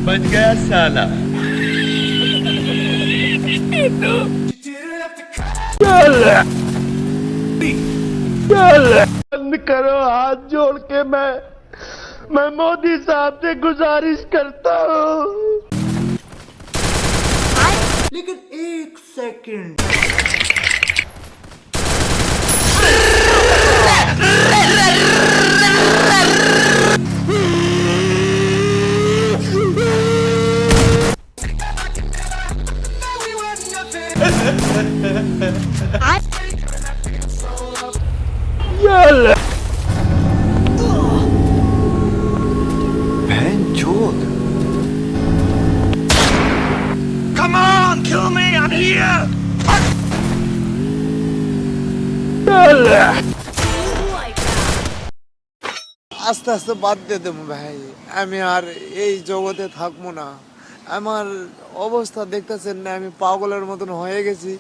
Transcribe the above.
बच गया साला। बंद करो हाथ जोड़ के मैं मोदी साहब से गुजारिश करता हूँ। लेकिन एक second, Come on, kill me, I'm here. আস্তে আস্তে বাদ দিয়ে দেবো ভাই। আমি আর এই জগতে থাকবো না। আমার অবস্থা দেখতেছেন না, আমি পাগলের মতন হয়ে গেছি।